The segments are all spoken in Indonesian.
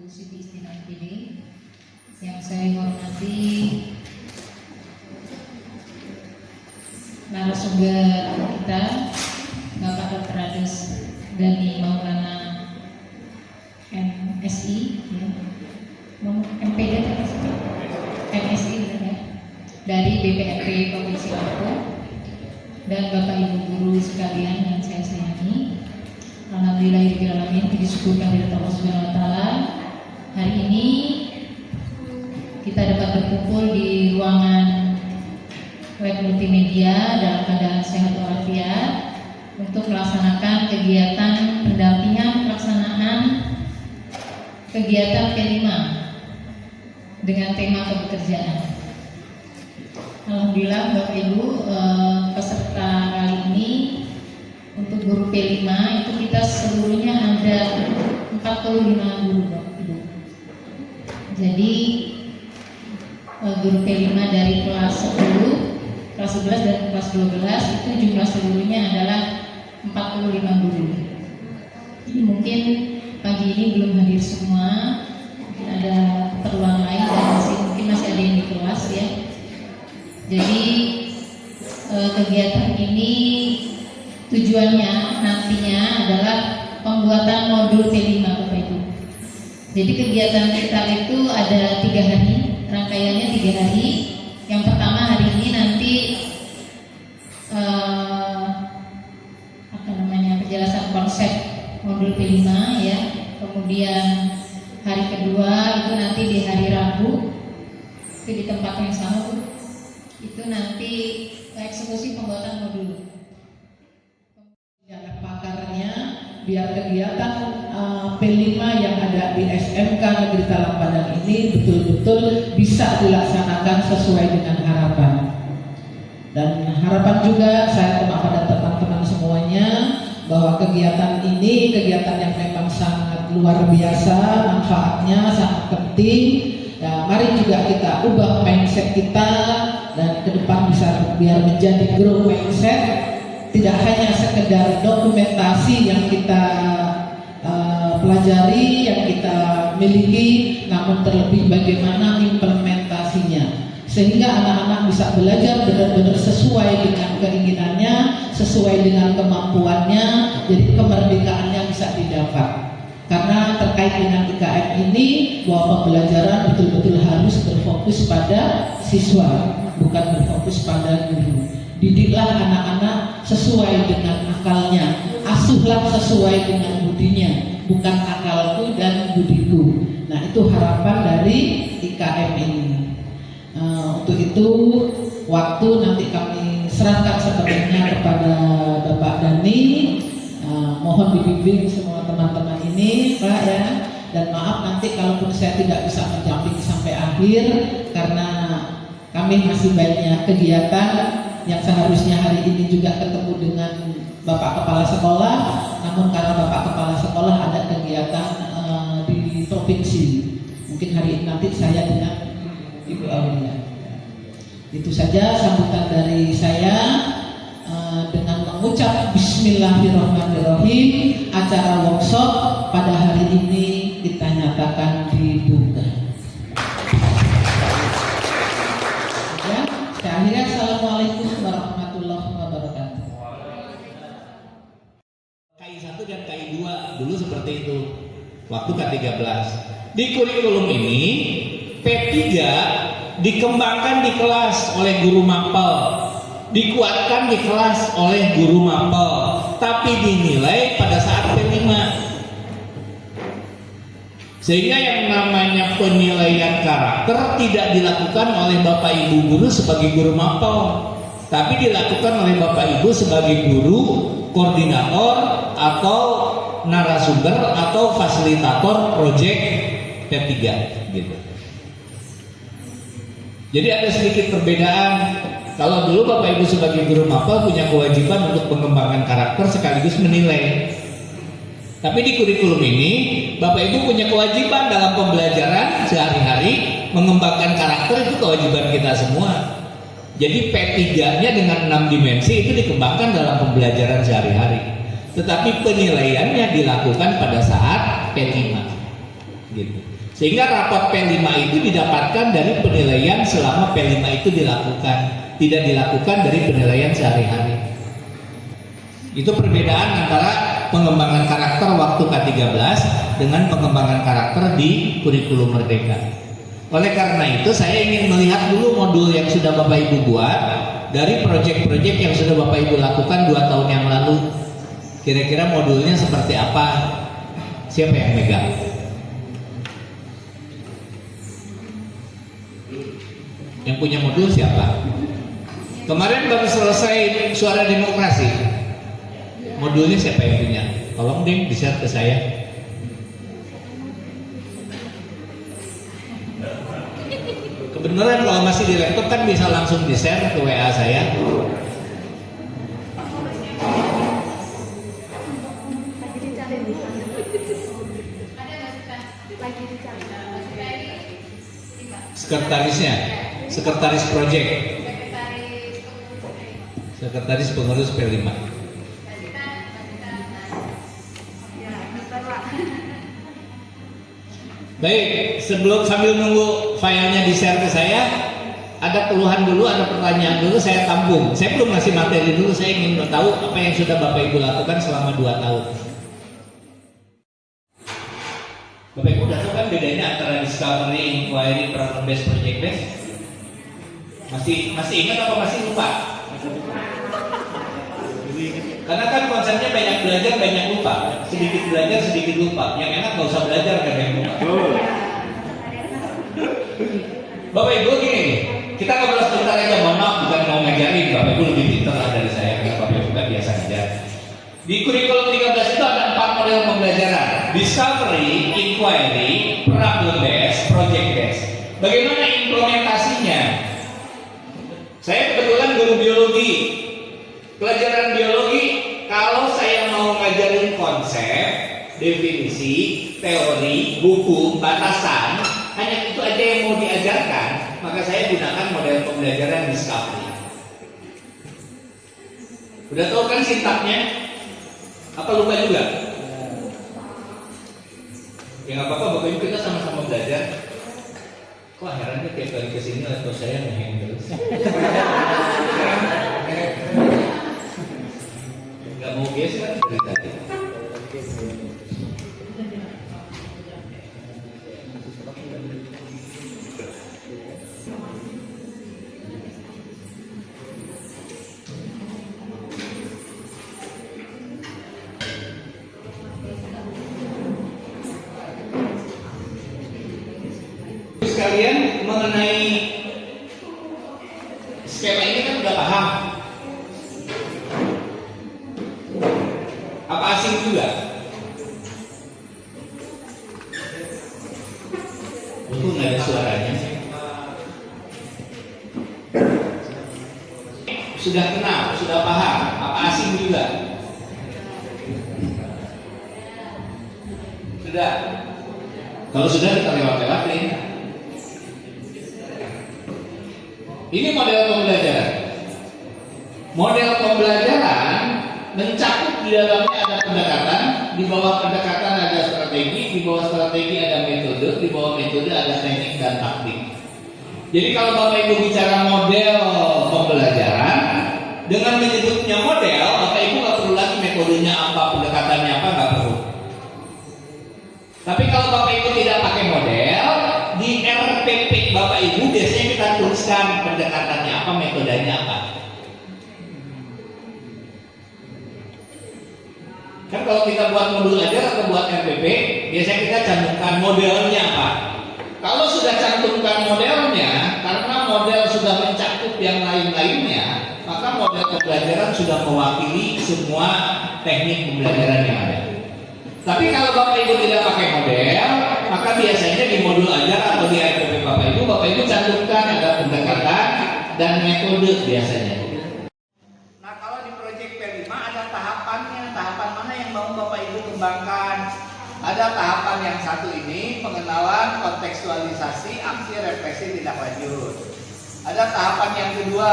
Siti Istina MPD. Yang saya hormati narasumber kita, Bapak Dr. Ades Dhani Maulana MSI, ya. MPD MSI ya, dari BPRP Provinsi Lampung, dan Bapak Ibu guru sekalian yang saya sayangi. Alhamdulillahirobbilalamin, puji syukur kehadirat Allah Subhanahu wa taala. Hari ini kita dapat berkumpul di ruangan web multimedia dalam keadaan sehat walafiat untuk melaksanakan kegiatan pendampingan pelaksanaan kegiatan P5 dengan tema kepekerjaan. Alhamdulillah Bapak Ibu, peserta kali ini untuk guru P5 itu kita seluruhnya ada 45 guru Bapak Ibu. Jadi guru P5 dari kelas 10, kelas 11 dan kelas 12 itu jumlah seluruhnya adalah 45 guru. Jadi mungkin pagi ini belum hadir semua, mungkin ada keperluan lain dan mungkin masih ada yang di kelas ya. Jadi kegiatan ini tujuannya nantinya adalah pembuatan modul P5 Bapak Ibu. Jadi kegiatan kita itu ada 3 hari, rangkaiannya 3 hari. Yang pertama hari ini nanti penjelasan konsep modul P5 ya. Kemudian hari kedua itu nanti di hari Rabu, itu di tempat yang sama Bu. Itu nanti eksekusi pembuatan modul. Pakarnya biar kegiatan P5 yang ada di SMK Negeri Talang Padang ini betul-betul bisa dilaksanakan sesuai dengan harapan. Dan harapan juga saya kepada teman-teman semuanya bahwa kegiatan ini kegiatan yang memang sangat luar biasa, manfaatnya sangat penting. Ya, mari juga kita ubah mindset kita dan ke depan bisa biar menjadi grow mindset. Tidak hanya sekedar dokumentasi yang kita pelajari, yang kita miliki, namun terlebih bagaimana implementasinya. Sehingga anak-anak bisa belajar benar-benar sesuai dengan keinginannya, sesuai dengan kemampuannya, jadi kemerdekaannya bisa didapat. Karena terkait dengan IKM ini, bahwa pembelajaran betul-betul harus berfokus pada siswa, bukan berfokus pada guru. Didiklah anak-anak sesuai dengan akalnya, asuhlah sesuai dengan budinya, bukan akalku dan budiku. Nah itu harapan dari IKM ini. Untuk itu waktu nanti kami serahkan sepenuhnya kepada Bapak Dhani. Mohon dibimbing semua teman-teman ini Pak ya. Dan maaf nanti kalaupun saya tidak bisa mendampingi sampai akhir karena kami masih banyak kegiatan yang seharusnya hari ini juga ketemu dengan Bapak Kepala Sekolah, namun karena Bapak Kepala Sekolah ada kegiatan di provinsi, mungkin hari ini nanti saya dengan Ibu Aulia. Itu saja sambutan dari saya dengan mengucap Bismillahirrahmanirrahim. Acara workshop pada hari ini kita nyatakan dibuka. Akhirnya assalamualaikum warahmatullahi wabarakatuh. KI1 dan KI2 dulu seperti itu waktu K13. Di kurikulum ini P3 dikembangkan di kelas oleh guru mapel, dikuatkan di kelas oleh guru mapel, tapi dinilai pada saat P5. Sehingga yang namanya penilaian karakter tidak dilakukan oleh Bapak Ibu guru sebagai guru mapel, tapi dilakukan oleh Bapak Ibu sebagai guru koordinator atau narasumber atau fasilitator proyek P3 gitu. Jadi ada sedikit perbedaan. Kalau dulu Bapak Ibu sebagai guru mapel punya kewajiban untuk pengembangan karakter sekaligus menilai. Tapi di kurikulum ini Bapak Ibu punya kewajiban dalam pembelajaran sehari-hari mengembangkan karakter, itu kewajiban kita semua. Jadi P3-nya dengan 6 dimensi itu dikembangkan dalam pembelajaran sehari-hari. Tetapi penilaiannya dilakukan pada saat P5. gitu. Sehingga rapot P5 itu didapatkan dari penilaian selama P5 itu dilakukan, tidak dilakukan dari penilaian sehari-hari. Itu perbedaan antara pengembangan karakter waktu K13 dengan pengembangan karakter di kurikulum Merdeka. Oleh karena itu saya ingin melihat dulu modul yang sudah Bapak Ibu buat dari proyek-proyek yang sudah Bapak Ibu lakukan 2 tahun yang lalu. Kira-kira modulnya seperti apa? Siapa yang megang? Yang punya modul siapa? Kemarin baru selesai suara demokrasi. Modulnya siapa yang punya? Tolong deh di-share ke saya. Kebenaran kalau masih di laptop kan bisa langsung di-share ke WA saya. Sekretarisnya, sekretaris project, sekretaris pengurus P5. Baik, sebelum sambil nunggu filenya di-share ke saya, ada keluhan dulu, ada pertanyaan dulu, saya tampung. Saya belum ngasih materi dulu, saya ingin tahu apa yang sudah Bapak Ibu lakukan selama 2 tahun. Bapak Ibu udah tahu kan bedanya antara discovery, inquiry, problem based, project based? Masih ingat apa masih lupa? Karena kan konsepnya banyak belajar, banyak lupa. Sedikit belajar, sedikit lupa. Yang enak nggak usah belajar, kan yang lupa. Bapak Ibu gini, kita ngobrol sebentar aja, mohon maaf, bukan mau ngajarin. Bapak Ibu lebih pintar lah dari saya, karena Bapak Ibu kan biasa ngajar. Di kurikulum 13 itu ada 4 model pembelajaran: discovery, inquiry, problem based, project based. Bagaimana implementasinya? Saya kebetulan guru biologi. Pelajaran biologi, kalau saya mau ngajarin konsep, definisi, teori, buku, batasan, hanya itu aja yang mau diajarkan, maka saya gunakan model pembelajaran discovery. Udah tahu kan sintaknya? Apa lupa juga? Ya nggak apa-apa, Bapak Ibu, kita sama-sama belajar. Kok herannya tiap kali kesini atau saya ngeheng terus? Nggak mau biasa kan dari tadi. Sekalian mengenai skema ini kan udah paham. Apa asing juga? Itu nggak ada suaranya. Sudah kenal, sudah paham. Apa asing juga? Sudah. Kalau sudah kita lewat-lewatin. Ini model pembelajaran. Model pembelajaran mencakup di dalamnya ada pendekatan, di bawah pendekatan ada strategi, di bawah strategi ada metode, di bawah metode ada teknik dan taktik. Jadi kalau Bapak Ibu bicara model pembelajaran, dengan menyebutnya model, Bapak Ibu nggak perlu lagi metodenya apa, pendekatannya apa, nggak perlu. Tapi kalau Bapak Ibu tidak pakai model, di RPP Bapak Ibu biasanya kita tuliskan pendekatannya apa, metodenya apa. Kan kalau kita buat modul ajar atau buat RPP, biasanya kita cantumkan modelnya apa. Kalau sudah cantumkan modelnya, karena model sudah mencakup yang lain-lainnya, maka model pembelajaran sudah mewakili semua teknik pembelajaran yang ada. Tapi kalau Bapak Ibu tidak pakai model, maka biasanya di modul ajar atau di RPP Bapak Ibu cantumkan ada pendekatan dan metode biasanya. Nah, kalau di proyek P5 ada tahapannya. Tahapan mana yang mau Bapak Ibu kembangkan? Ada tahapan yang satu ini, pengenalan, kontekstualisasi, aksi, refleksi, tindak lanjut. Ada tahapan yang kedua,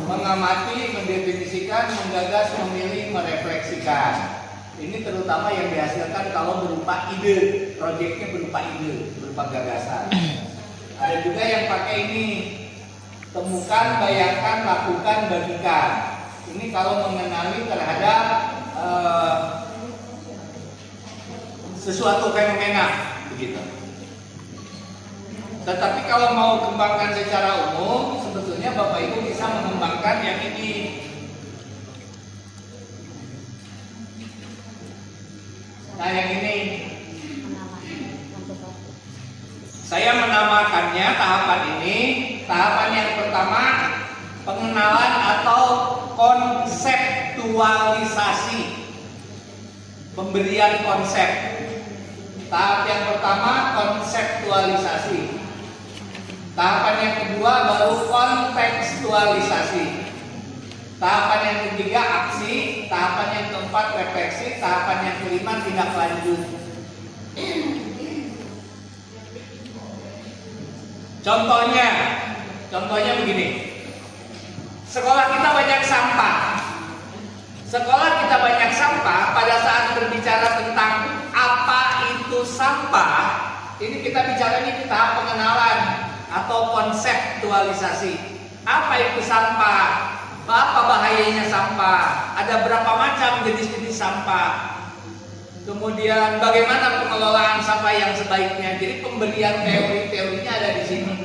mengamati, mendefinisikan, menggagas, memilih, merefleksikan. Ini terutama yang dihasilkan kalau berupa ide, proyeknya berupa ide, berupa gagasan. Ada juga yang pakai ini, temukan, bayangkan, lakukan, bagikan. Ini kalau mengenali terhadap sesuatu fenomena, begitu. Tetapi kalau mau kembangkan secara umum, sebetulnya Bapak Ibu bisa mengembangkan yang ini. Nah, yang ini saya menamakannya tahapan ini. Tahapan yang pertama, pengenalan atau konseptualisasi, pemberian konsep. Tahap yang pertama konseptualisasi. Tahapan yang kedua baru kontekstualisasi. Tahapan yang ketiga aksi, tahapan yang keempat refleksi, tahapan yang kelima tindak lanjut. Contohnya begini. Sekolah kita banyak sampah. Sekolah kita banyak sampah. Pada saat berbicara tentang apa itu sampah, ini kita bicara di tahap pengenalan atau konseptualisasi. Apa itu sampah? Apa bahayanya sampah? Ada berapa macam jenis-jenis sampah? Kemudian bagaimana pengelolaan sampah yang sebaiknya? Jadi pemberian teori-teorinya ada di sini.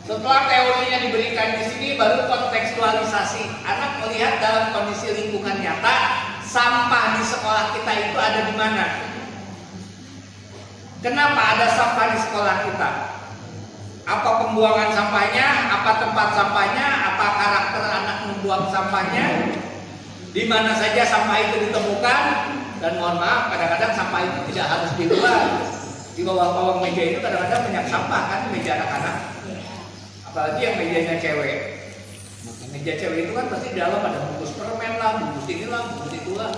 Setelah teorinya diberikan di sini, baru kontekstualisasi. Anak melihat dalam kondisi lingkungan nyata, sampah di sekolah kita itu ada di mana? Kenapa ada sampah di sekolah kita? Apa pembuangan sampahnya? Apa tempat sampahnya? Apa karakter anak membuang sampahnya? Di mana saja sampah itu ditemukan? Dan mohon maaf, kadang-kadang sampah itu tidak harus di luar. Di bawah meja itu kadang-kadang banyak sampah kan, meja anak-anak. Apalagi yang mejanya cewek. Meja cewek itu kan pasti di dalam ada bungkus permen lah, bungkus inilah, bungkus itulah.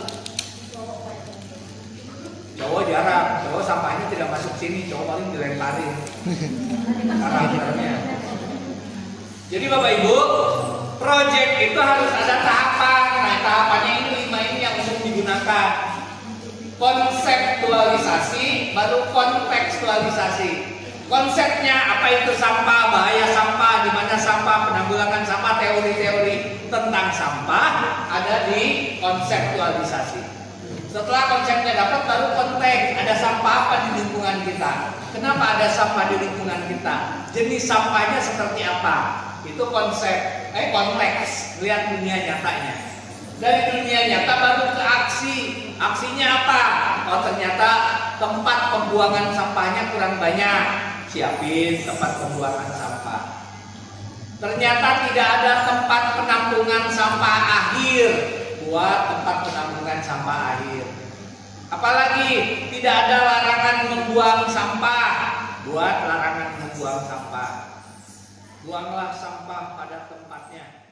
Cowok jarang, cowok sampahnya tidak masuk sini, cowok paling dilemparin karakternya. Jadi Bapak Ibu, proyek itu harus ada tahapan. Nah, tahapannya ini 5 ini yang umum digunakan. Konseptualisasi, baru kontekstualisasi. Konsepnya apa itu sampah, bahaya sampah, di mana sampah, penanggulangan sampah, teori-teori tentang sampah ada di konseptualisasi. Setelah konsepnya dapat, baru konteks. Ada sampah apa di lingkungan kita? Kenapa ada sampah di lingkungan kita? Jenis sampahnya seperti apa? Itu konsep, konteks. Lihat dunia nyatanya. Dari dunia nyata baru ke aksi. Aksinya apa? Oh, ternyata tempat pembuangan sampahnya kurang banyak. Siapin tempat pembuangan sampah. Ternyata tidak ada tempat penampungan sampah akhir. Buat tempat penampungan sampah akhir. Apalagi tidak ada larangan membuang sampah. Buat larangan membuang sampah. Buanglah sampah pada tempatnya.